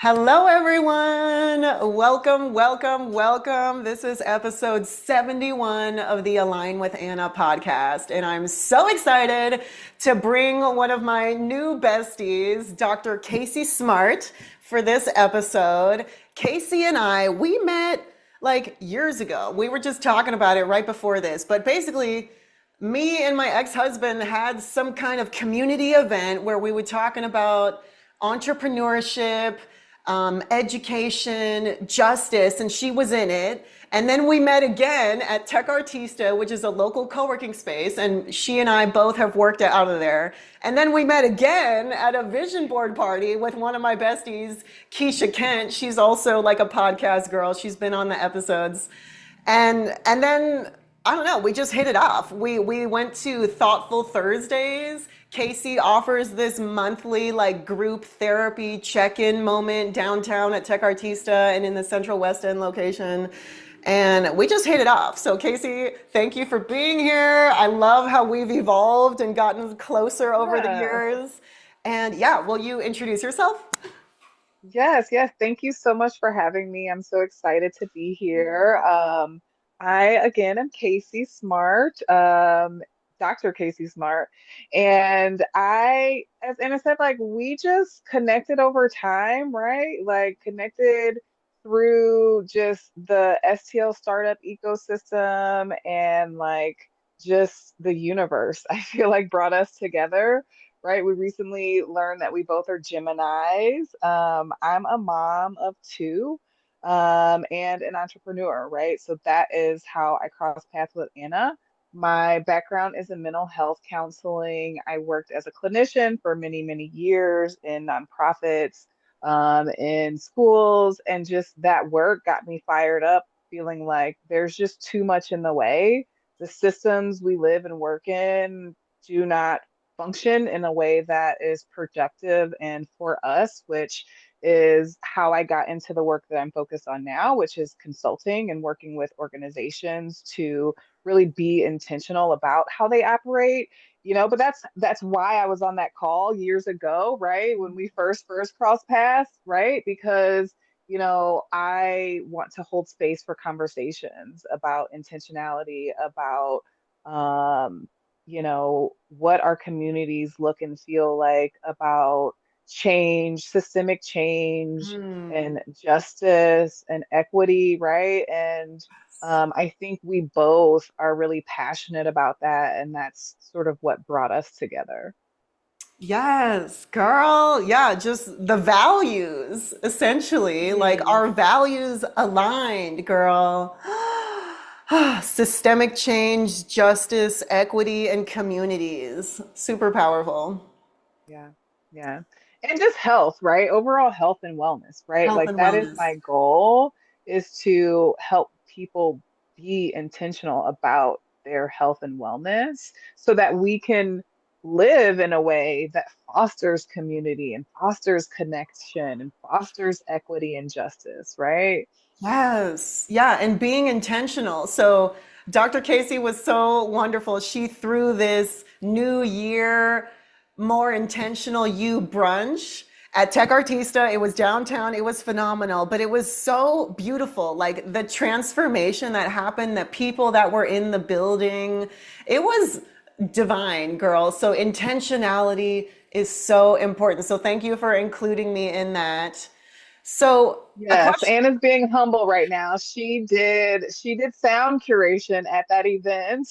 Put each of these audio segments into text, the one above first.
Hello, everyone. Welcome, welcome, welcome. This is episode 71 of the Align with Anna podcast. And I'm so excited to bring one of my new besties, Dr. Kacie Smart, for this episode. Kacie and we met like years ago. We were just talking about it right before this. But basically, me and my ex-husband had some kind of community event where we were talking about entrepreneurship, education, justice, and she was in it. And then we met again at Tech Artista, which is a local co-working space, and she and I both have worked out of there. And then we met again at a vision board party with one of my besties, Keisha Kent. She's also like a podcast girl. She's been on the episodes. And then I don't know, we just hit it off. We went to Thoughtful Thursdays. Kacie offers this monthly like group therapy check-in moment downtown at Tech Artista and in the Central West End location. And we just hit it off. So Kacie, thank you for being here. I love how we've evolved and gotten closer over the Yeah. years. And yeah, will you introduce yourself? Yes. Thank you so much for having me. I'm so excited to be here. I again am Kacie Smart, Dr. Kacie Smart, and as Anna said, like we just connected over time, right? Like connected through just the STL startup ecosystem and like just the universe. I feel like brought us together, right? We recently learned that we both are Geminis. I'm a mom of two, and an entrepreneur, right? So that is how I crossed paths with Anna. My background is in mental health counseling. I worked as a clinician for many, many years in nonprofits, in schools, and just that work got me fired up, feeling like there's just too much in the way. The systems we live and work in do not function in a way that is productive and for us, which is how I got into the work that I'm focused on now, which is consulting and working with organizations to really be intentional about how they operate. But that's why I was on that call years ago, right? When we first crossed paths, right? Because I want to hold space for conversations about intentionality, about what our communities look and feel like, about change, systemic change, Hmm. and justice and equity, right? And I think we both are really passionate about that, and that's sort of what brought us together. Yes, girl. Yeah, just the values, essentially. Like Mm. our values aligned, girl. Systemic change, justice, equity, and communities. Super powerful. Yeah, yeah. And just health, right? Overall health and wellness, right? Health Like and that is wellness. my goal, is to help people be intentional about their health and wellness so that we can live in a way that fosters community and fosters connection and fosters equity and justice, right? Yes. Yeah. And being intentional. So Dr. Casey was so wonderful. She threw this New Year, more intentional you brunch at Tech Artista. It was downtown. It was phenomenal, but it was so beautiful. Like the transformation that happened, the people that were in the building, it was divine, girl. So intentionality is so important. So thank you for including me in that. So a Yes, question. Anna's being humble right now. She did sound curation at that event.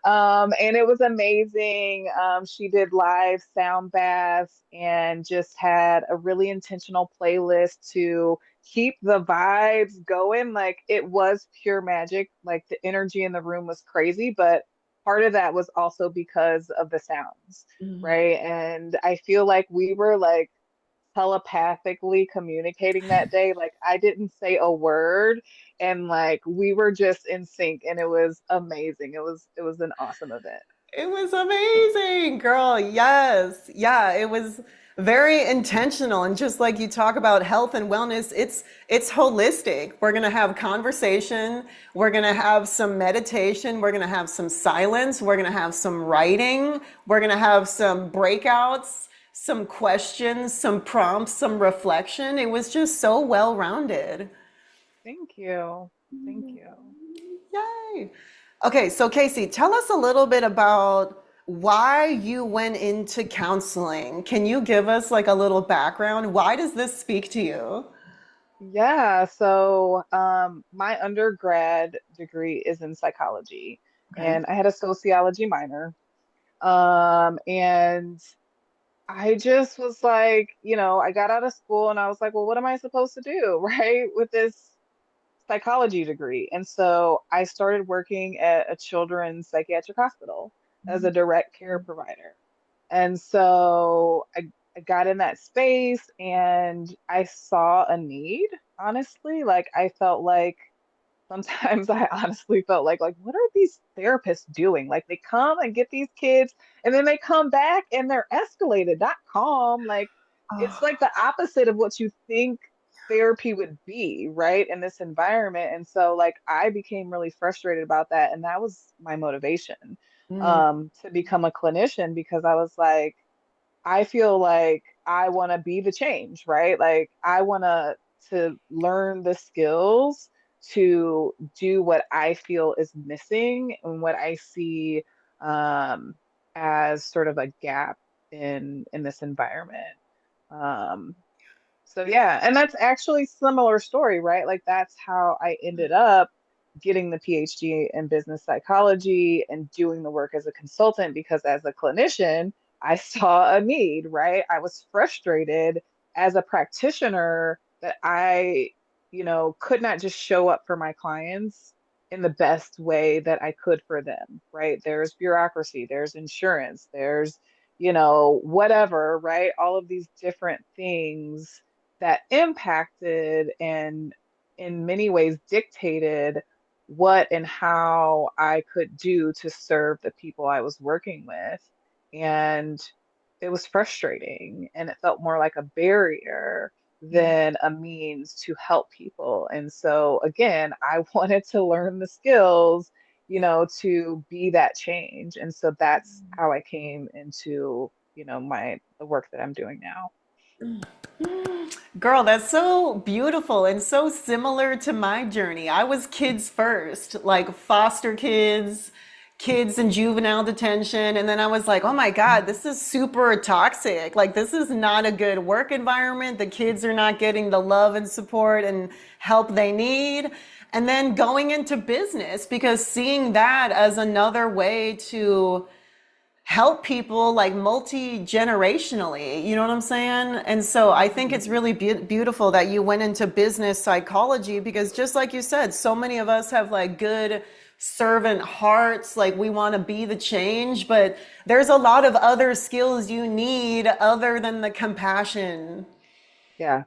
And it was amazing. She did live sound baths and just had a really intentional playlist to keep the vibes going. Like it was pure magic. Like the energy in the room was crazy, but part of that was also because of the sounds, right? And I feel like we were like telepathically communicating that day. Like I didn't say a word, and like we were just in sync, and it was amazing. It was an awesome event. It was amazing, girl. Yes. Yeah, it was very intentional and just like you talk about health and wellness, it's holistic. We're going to have conversation, we're going to have some meditation, we're going to have some silence, we're going to have some writing, we're going to have some breakouts, some questions, some prompts, some reflection. It was just so well rounded. Thank you. Thank you. Yay. Okay, so Kacie, tell us a little bit about why you went into counseling. Can you give us like a little background? Why does this speak to you? Yeah, so my undergrad degree is in psychology, Okay. and I had a sociology minor. And I just was like, I got out of school and I was like, well, what am I supposed to do, right, with this psychology degree? And so I started working at a children's psychiatric hospital as a direct care provider. And so I got in that space and I saw a need, honestly. Like I felt like sometimes I honestly felt like what are these therapists doing? Like they come and get these kids and then they come back and they're escalated, not calm. Like it's like the opposite of what you think therapy would be, right? In this environment. And so like I became really frustrated about that. And that was my motivation Mm, to become a clinician because I was like, I feel like I want to be the change, right? Like I want to learn the skills to do what I feel is missing and what I see um, as sort of a gap in this environment. Um, so yeah, and that's actually similar story, right? Like that's how I ended up getting the PhD in business psychology and doing the work as a consultant because as a clinician, I saw a need, right? I was frustrated as a practitioner that I, could not just show up for my clients in the best way that I could for them, right? There's bureaucracy, there's insurance, there's, whatever, right? All of these different things that impacted and in many ways dictated what and how I could do to serve the people I was working with. And it was frustrating and it felt more like a barrier than a means to help people. And so, again, I wanted to learn the skills, to be that change. And so that's how I came into, the work that I'm doing now. girl, that's so beautiful and so similar to my journey. I was kids first, like foster kids, kids in juvenile detention. And then I was like, oh my God, this is super toxic. Like, this is not a good work environment. The kids are not getting the love and support and help they need. And then going into business because seeing that as another way to help people like multi-generationally, you know what I'm saying? And so I think Mhm. it's really beautiful that you went into business psychology because just like you said, so many of us have like good servant hearts, like we want to be the change, but there's a lot of other skills you need other than the compassion. Yeah.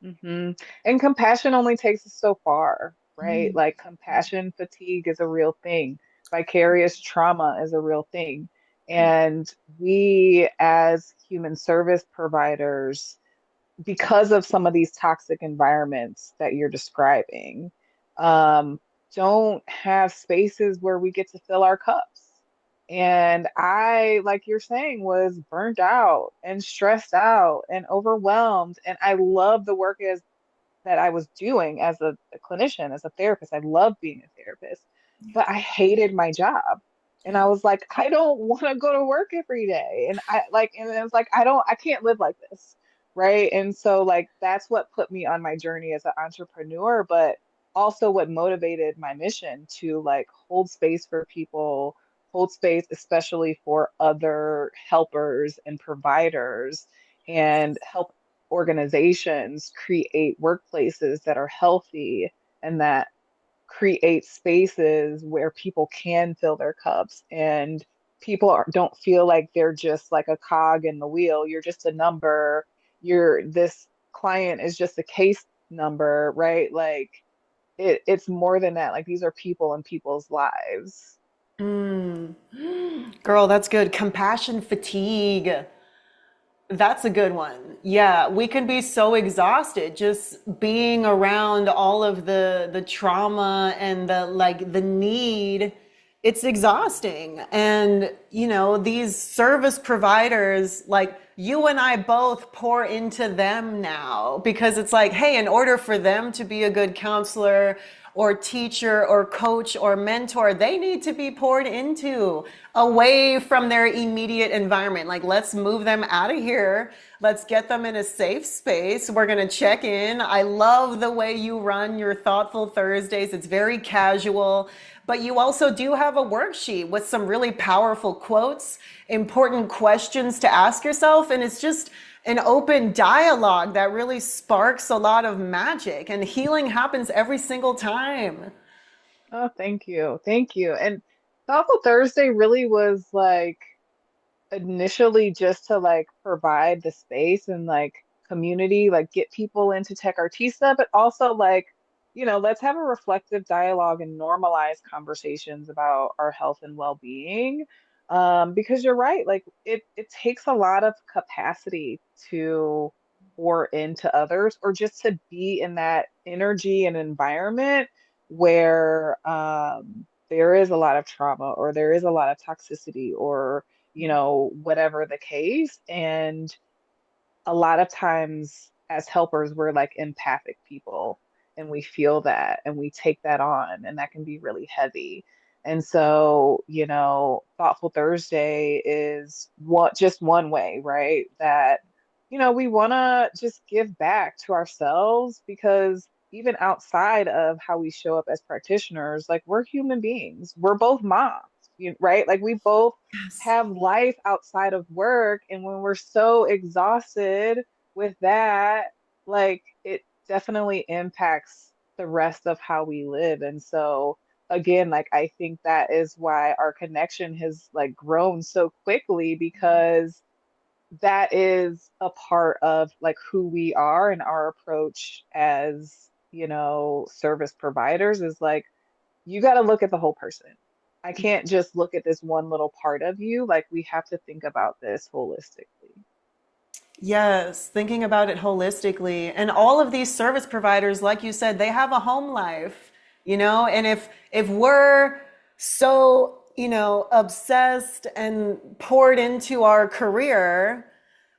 And compassion only takes us so far, right? Like compassion fatigue is a real thing. Vicarious trauma is a real thing. And we as human service providers, because of some of these toxic environments that you're describing, um, don't have spaces where we get to fill our cups. And I, like you're saying, was burnt out and stressed out and overwhelmed. And I love the work as that I was doing as a clinician, as a therapist. I love being a therapist, but I hated my job. And I was like, I don't want to go to work every day. And and it was like, I can't live like this. Right. And so, like, that's what put me on my journey as an entrepreneur, but also what motivated my mission to like hold space for people, hold space, especially for other helpers and providers, and help organizations create workplaces that are healthy and that create spaces where people can fill their cups and don't feel like they're just like a cog in the wheel. You're just a number. This client is just a case number, right? Like it's more than that. Like these are people in people's lives. Mm. Girl, that's good. Compassion fatigue. That's a good one. Yeah, we can be so exhausted just being around all of the trauma and the like the need it's exhausting. And, these service providers, like you and I both pour into them now because it's like, hey, in order for them to be a good counselor or teacher or coach or mentor, they need to be poured into away from their immediate environment. Like, let's move them out of here. Let's get them in a safe space. We're going to check in. I love the way you run your Thoughtful Thursdays. It's very casual, but you also do have a worksheet with some really powerful quotes, important questions to ask yourself. And it's just an open dialogue that really sparks a lot of magic, and healing happens every single time. Oh, thank you. Thank you. And Thoughtful Thursday really was like initially just to like provide the space and like community, like get people into tech artista, but also like, let's have a reflective dialogue and normalize conversations about our health and well-being. Because you're right, like it takes a lot of capacity to pour into others or just to be in that energy and environment where there is a lot of trauma or there is a lot of toxicity or whatever the case. And a lot of times as helpers, we're like empathic people and we feel that and we take that on, and that can be really heavy. And so, Thoughtful Thursday is just one way, right? That, we want to just give back to ourselves because even outside of how we show up as practitioners, like we're human beings. We're both moms, right? Like we both Yes. have life outside of work. And when we're so exhausted with that, like it definitely impacts the rest of how we live. And so, again, like I think that is why our connection has like grown so quickly because that is a part of like who we are and our approach as, service providers is like you got to look at the whole person. I can't just look at this one little part of you. Like we have to think about this holistically. Yes, thinking about it holistically. And all of these service providers, like you said, they have a home life, and if we're so, obsessed and poured into our career,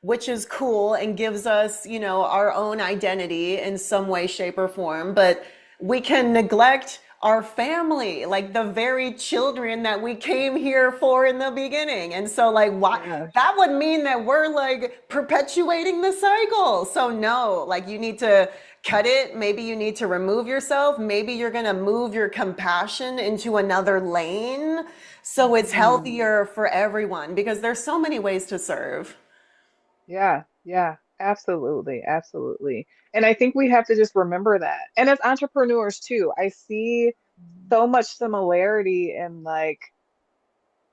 which is cool and gives us, our own identity in some way, shape, or form, but we can neglect our family, like the very children that we came here for in the beginning. And so, like, why Yeah. that would mean that we're like perpetuating the cycle. So, no, like, you need to cut it. Maybe you need to remove yourself. Maybe you're going to move your compassion into another lane so it's Mhm. healthier for everyone because there's so many ways to serve. Yeah, yeah, absolutely, absolutely. And I think we have to just remember that. And as entrepreneurs too, I see so much similarity in like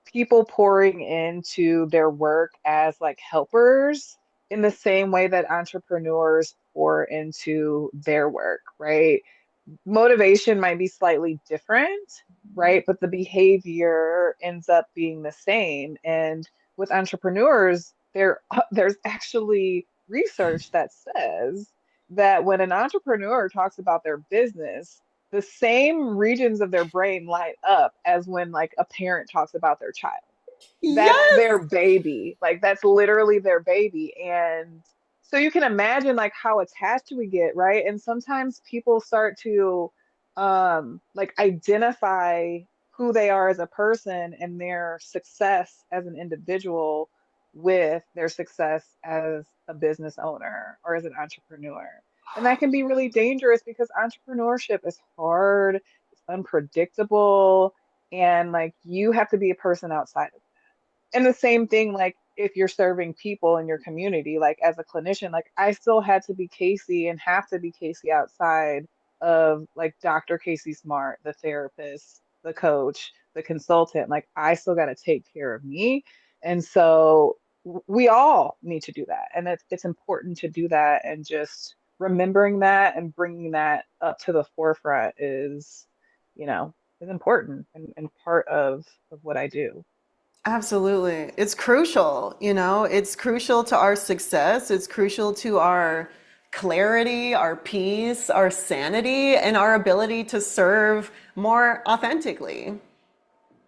people pouring into their work as like helpers in the same way that entrepreneurs pour into their work, right? Motivation might be slightly different, right? But the behavior ends up being the same. And with entrepreneurs, there's actually research that says that when an entrepreneur talks about their business, the same regions of their brain light up as when like a parent talks about their child. That's Yes. their baby. Like that's literally their baby. And so you can imagine like how attached we get, right? And sometimes people start to like identify who they are as a person and their success as an individual with their success as a business owner or as an entrepreneur. And that can be really dangerous because entrepreneurship is hard, it's unpredictable, and like you have to be a person outside of and the same thing, like if you're serving people in your community, like as a clinician, like I still had to be Kacie and have to be Kacie outside of like Dr. Kacie Smart, the therapist, the coach, the consultant. Like I still got to take care of me. And so we all need to do that. And it's important to do that. And just remembering that and bringing that up to the forefront is important and part of what I do. Absolutely. It's crucial, it's crucial to our success. It's crucial to our clarity, our peace, our sanity, and our ability to serve more authentically.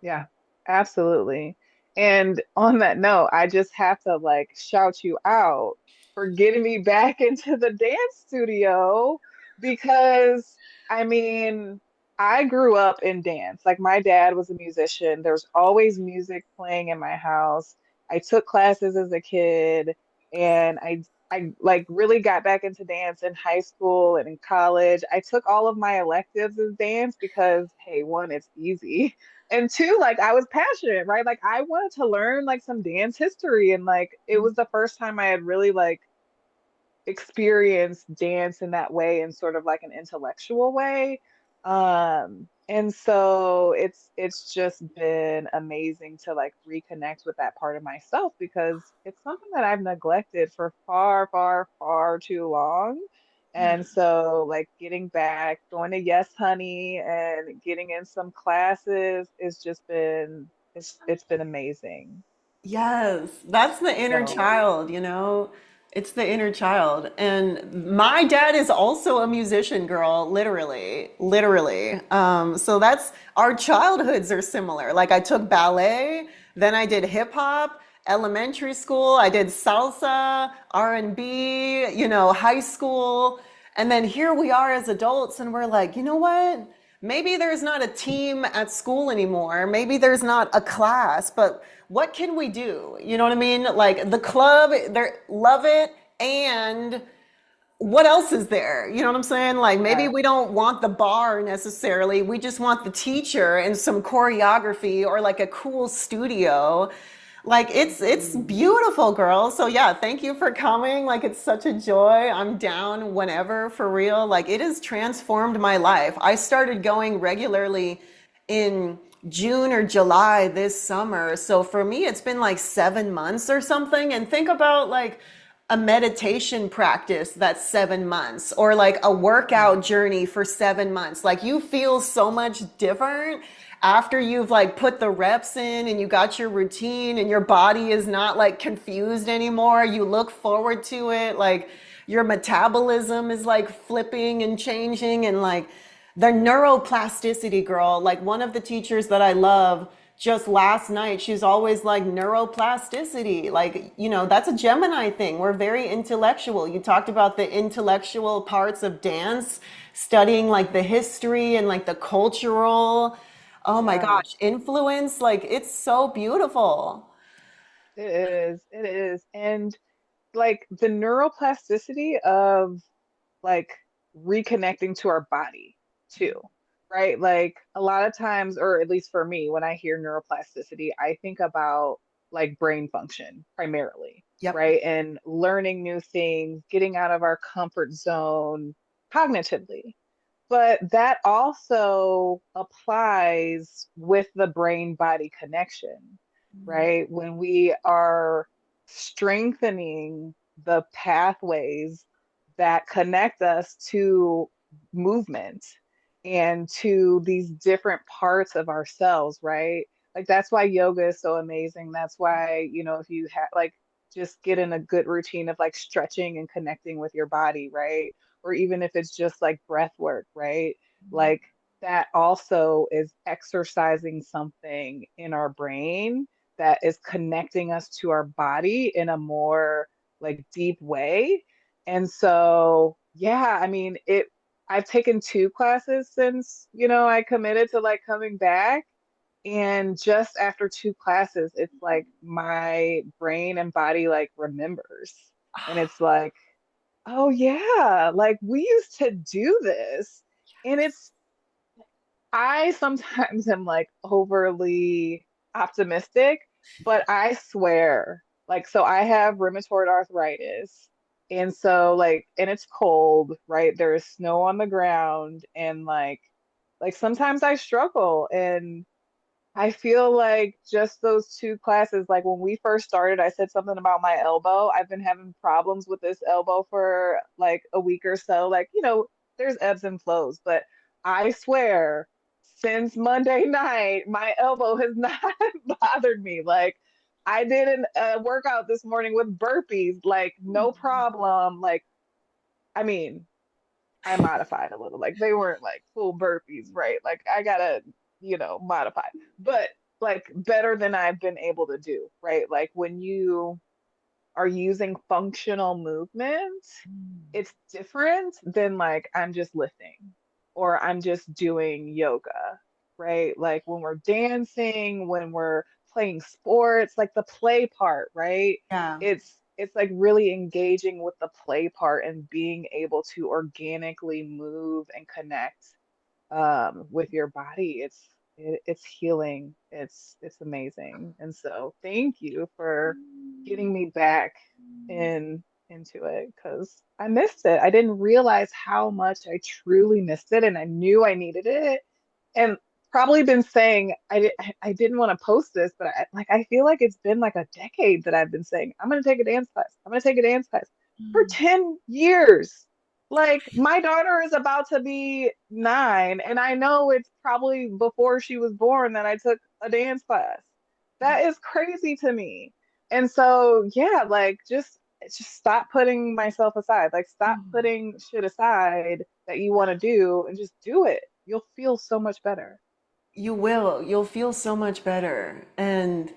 Yeah, absolutely. And on that note, I just have to like shout you out for getting me back into the dance studio because I mean, I grew up in dance. Like my dad was a musician. There's always music playing in my house. I took classes as a kid and I like really got back into dance in high school and in college. I took all of my electives as dance because hey, one, it's easy. And two, like I was passionate, right? Like I wanted to learn like some dance history and like it was the first time I had really like experience dance in that way in sort of like an intellectual way. And so it's just been amazing to like reconnect with that part of myself because it's something that I've neglected for far, far, far too long. Yeah. And so like getting back, going to Yes Honey and getting in some classes it's just been it's been amazing. Yes, that's the inner So child, you know? It's the inner child. And my dad is also a musician, girl, literally, literally. So that's our childhoods are similar. Like I took ballet, then I did hip hop, elementary school, I did salsa, R&B, you know, high school. And then here we are as adults and we're like, you know what? Maybe there's not a team at school anymore. Maybe there's not a class, but what can we do? You know what I mean? Like the club, they love it. And what else is there? You know what I'm saying? Like maybe yeah. we don't want the bar necessarily. We just want the teacher and some choreography or like a cool studio. Like it's Mhm. beautiful, girl. So yeah, thank you for coming. Like it's such a joy. I'm down whenever for real. Like it has transformed my life. I started going regularly in June or July this summer. So for me, it's been like 7 months or something. And think about like a meditation practice that's 7 months or like a workout journey for 7 months. Like you feel so much different after you've like put the reps in and you got your routine and your body is not like confused anymore. You look forward to it. Like your metabolism is like flipping and changing and like the neuroplasticity, girl. Like one of the teachers that I love just last night, she's always like neuroplasticity. Like, you know, that's a Gemini thing. We're very intellectual. You talked about the intellectual parts of dance, studying like the history and like the cultural, oh my Yeah. gosh, influence. Like, it's so beautiful. It is. It is. And like the neuroplasticity of like reconnecting to our body too, right? Like a lot of times, or at least for me, when I hear neuroplasticity, I think about like brain function primarily, Yep. right? And learning new things, getting out of our comfort zone cognitively. But that also applies with the brain body connection, right? When we are strengthening the pathways that connect us to movement and to these different parts of ourselves, right? Like that's why yoga is so amazing. That's why, you know, if you have like just get in a good routine of like stretching and connecting with your body, right? Or even if it's just like breath work, right? Like that also is exercising something in our brain that is connecting us to our body in a more like deep way. And so, yeah, I mean, I've taken two classes since, you know, I committed to like coming back. And just after two classes, it's like my brain and body like remembers. And it's like, oh yeah, like we used to do this. And it's I sometimes am like overly optimistic, but I swear, like so I have rheumatoid arthritis. And so like and it's cold, right? There is snow on the ground and like sometimes I struggle and I feel like just those two classes, like when we first started, I said something about my elbow. I've been having problems with this elbow for like a week or so. Like, you know, there's ebbs and flows, but I swear, since Monday night, my elbow has not bothered me. Like, I did a workout this morning with burpees, like, no problem. Like, I mean, I modified a little. Like, they weren't like full burpees, right? Like, I gotta, you know, modify. But like better than I've been able to do, right? Like when you are using functional movement, it's different than like I'm just lifting or I'm just doing yoga, right? Like when we're dancing, when we're playing sports, like the play part, right? Yeah. It's like really engaging with the play part and being able to organically move and connect with your body. It's healing. It's amazing. And so thank you for getting me back in into it because I missed it. I didn't realize how much I truly missed it, and I knew I needed it. And probably been saying I didn't want to post this, but I feel like it's been like a decade that I've been saying I'm gonna take a dance class. I'm gonna take a dance class for 10 years. Like my daughter is about to be 9, and I know it's probably before she was born that I took a dance class. That is crazy to me. And so, yeah, like just stop putting myself aside. Like stop putting shit aside that you want to do and just do it. You'll feel so much better. You will. You'll feel so much better. And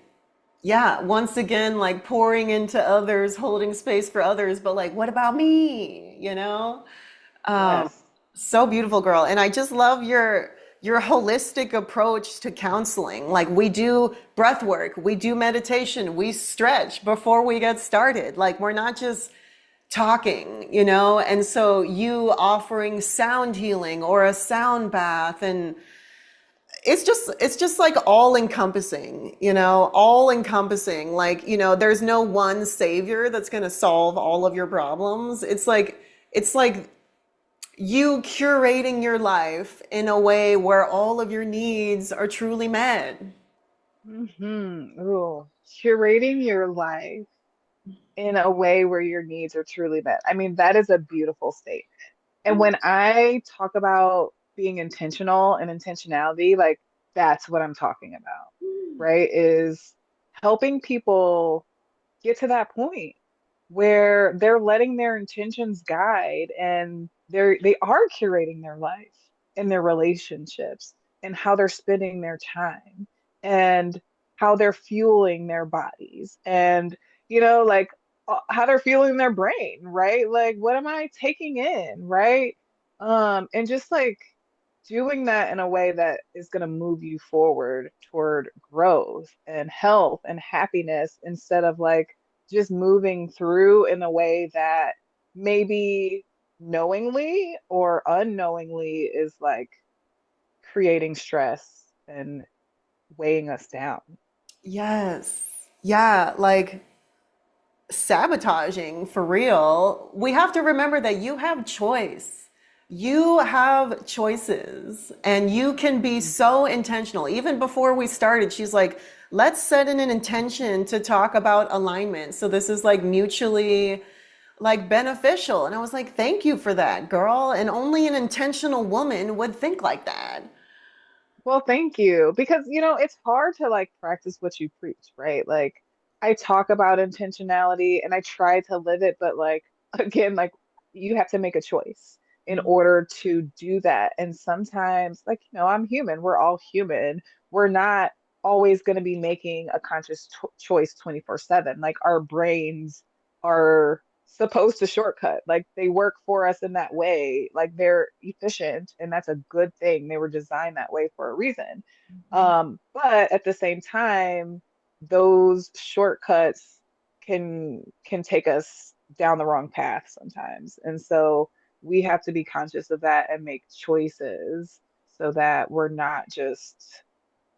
yeah, once again, like pouring into others, holding space for others, but like, what about me? You know? Um, Yes. so beautiful, girl. And I just love your holistic approach to counseling. Like we do breath work, we do meditation, we stretch before we get started. Like we're not just talking, you know? And so you offering sound healing or a sound bath, and it's just like all encompassing, you know, all encompassing. Like, you know, there's no one savior that's going to solve all of your problems. It's like you curating your life in a way where all of your needs are truly met. Ooh, curating your life in a way where your needs are truly met. I mean, that is a beautiful state. And when I talk about being intentional and intentionality, like that's what I'm talking about, right? Is helping people get to that point where they're letting their intentions guide and they are curating their life and their relationships and how they're spending their time and how they're fueling their bodies and like how they're fueling their brain, right? Like what am I taking in, right? And just like doing that in a way that is going to move you forward toward growth and health and happiness instead of like just moving through in a way that maybe knowingly or unknowingly is like creating stress and weighing us down. Yes. Yeah, like sabotaging for real. We have to remember that you have choice. You have choices and you can be so intentional. Even before we started, she's like, let's set in an intention to talk about alignment. So this is like mutually like beneficial. And I was like, thank you for that, girl. And only an intentional woman would think like that. Well, thank you. Because, it's hard to like practice what you preach, right? Like I talk about intentionality and I try to live it, but like again, like you have to make a choice in order to do that. And sometimes, like, I'm human. We're all human. We're not always going to be making a conscious choice 24/7. Like our brains are supposed to shortcut. Like they work for us in that way. Like they're efficient, and that's a good thing. They were designed that way for a reason. But at the same time, those shortcuts can take us down the wrong path sometimes. And so we have to be conscious of that and make choices so that we're not just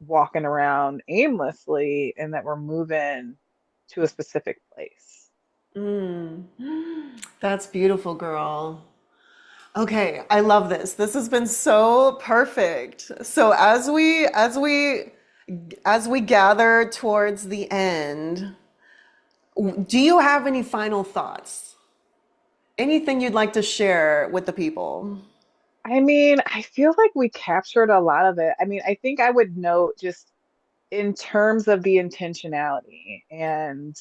walking around aimlessly and that we're moving to a specific place. Mm. That's beautiful, girl. Okay, I love this. This has been so perfect. So as we gather towards the end, do you have any final thoughts? Anything you'd like to share with the people? I mean, I feel like we captured a lot of it. I mean, I think I would note just in terms of the intentionality and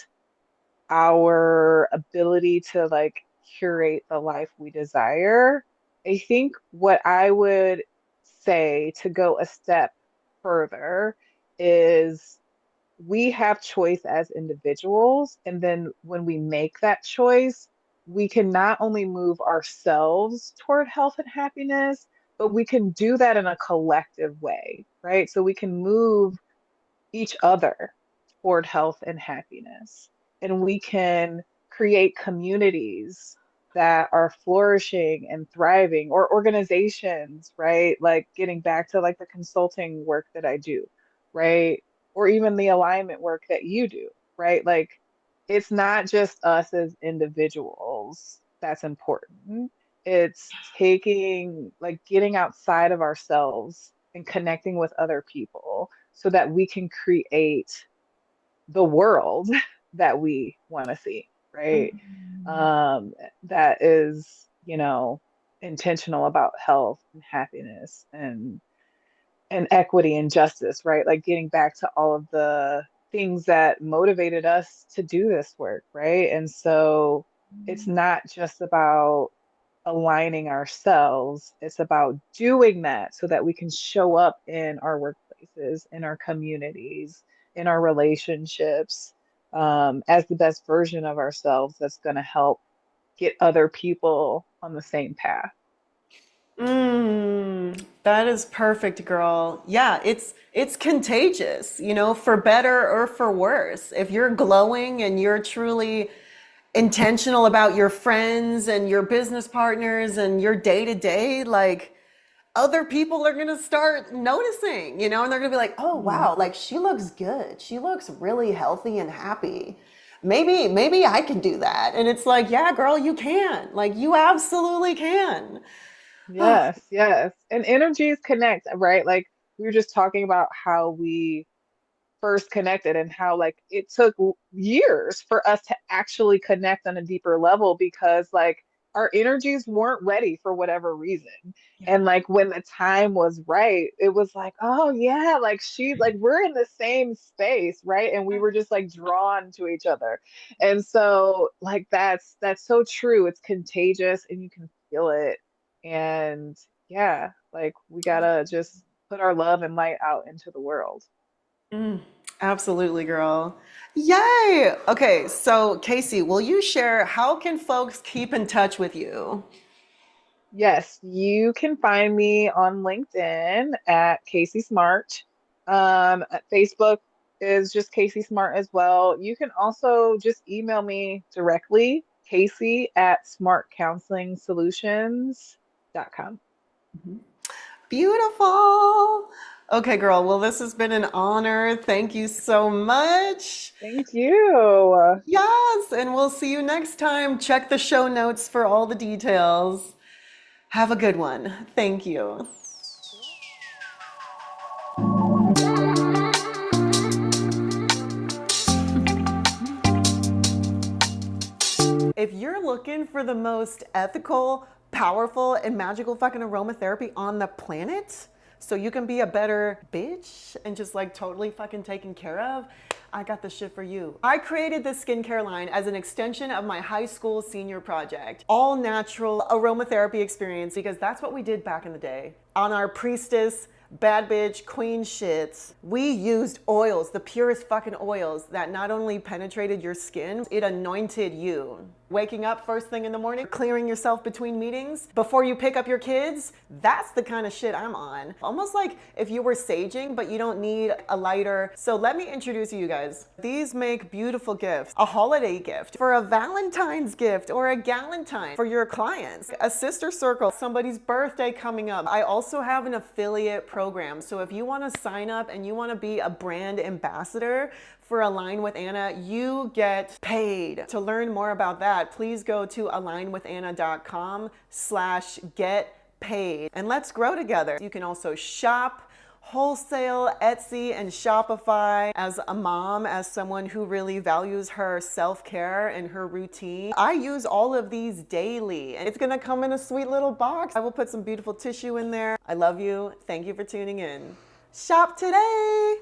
our ability to like curate the life we desire. I think what I would say to go a step further is we have choice as individuals. And then when we make that choice, we can not only move ourselves toward health and happiness, but we can do that in a collective way, right? So we can move each other toward health and happiness. And we can create communities that are flourishing and thriving, or organizations, right? Like getting back to like the consulting work that I do, right? Or even the alignment work that you do, right? Like it's not just us as individuals that's important. It's taking, like, getting outside of ourselves and connecting with other people so that we can create the world that we want to see, right? Um, that is, intentional about health and happiness and equity and justice, right? Like getting back to all of the things that motivated us to do this work, right? And so it's not just about aligning ourselves, it's about doing that so that we can show up in our workplaces, in our communities, in our relationships, as the best version of ourselves that's going to help get other people on the same path. That is perfect, girl. Yeah, it's contagious, for better or for worse. If you're glowing and you're truly intentional about your friends and your business partners and your day to day, like other people are gonna start noticing, and they're gonna be like, oh Mhm. wow, like she looks good. She looks really healthy and happy. Maybe I can do that. And it's like, yeah, girl, you can. Like you absolutely can. Yes, yes. And energies connect, right? Like we were just talking about how we first connected and how like it took years for us to actually connect on a deeper level because like our energies weren't ready for whatever reason. And like when the time was right, it was like, oh yeah, like she, like we're in the same space, right? And we were just like drawn to each other. And so like that's so true. It's contagious and you can feel it. And yeah, like we gotta just put our love and light out into the world. Absolutely, girl. Yay! Okay, so Casey, will you share how can folks keep in touch with you? Yes, you can find me on LinkedIn at Kacie Smart. At Facebook is just Kacie Smart as well. You can also just email me directly, Kacie at smartcounselingsolutions.com. Beautiful. Okay, girl. Well, this has been an honor. Thank you so much. Thank you. Yes, and we'll see you next time. Check the show notes for all the details. Have a good one. Thank you. If you're looking for the most ethical, powerful, and magical fucking aromatherapy on the planet, so you can be a better bitch and just like totally fucking taken care of, I got this shit for you. I created this skincare line as an extension of my high school senior project. All natural aromatherapy experience because that's what we did back in the day. On our priestess bad bitch queen shit, we used oils, the purest fucking oils that not only penetrated your skin, it anointed you. Waking up first thing in the morning, clearing yourself between meetings, before you pick up your kids, that's the kind of shit I'm on. Almost like if you were saging, but you don't need a lighter. So let me introduce you guys. These make beautiful gifts. A holiday gift, for a Valentine's gift, or a galentine for your clients. A sister circle, somebody's birthday coming up. I also have an affiliate program. So if you want to sign up and you want to be a brand ambassador for Align with Anna, you get paid. To learn more about that, please go to alignwithanna.com/get paid and let's grow together. You can also shop wholesale, Etsy, and Shopify. As a mom, as someone who really values her self-care and her routine, I use all of these daily and it's gonna come in a sweet little box. I will put some beautiful tissue in there. I love you. Thank you for tuning in. Shop today.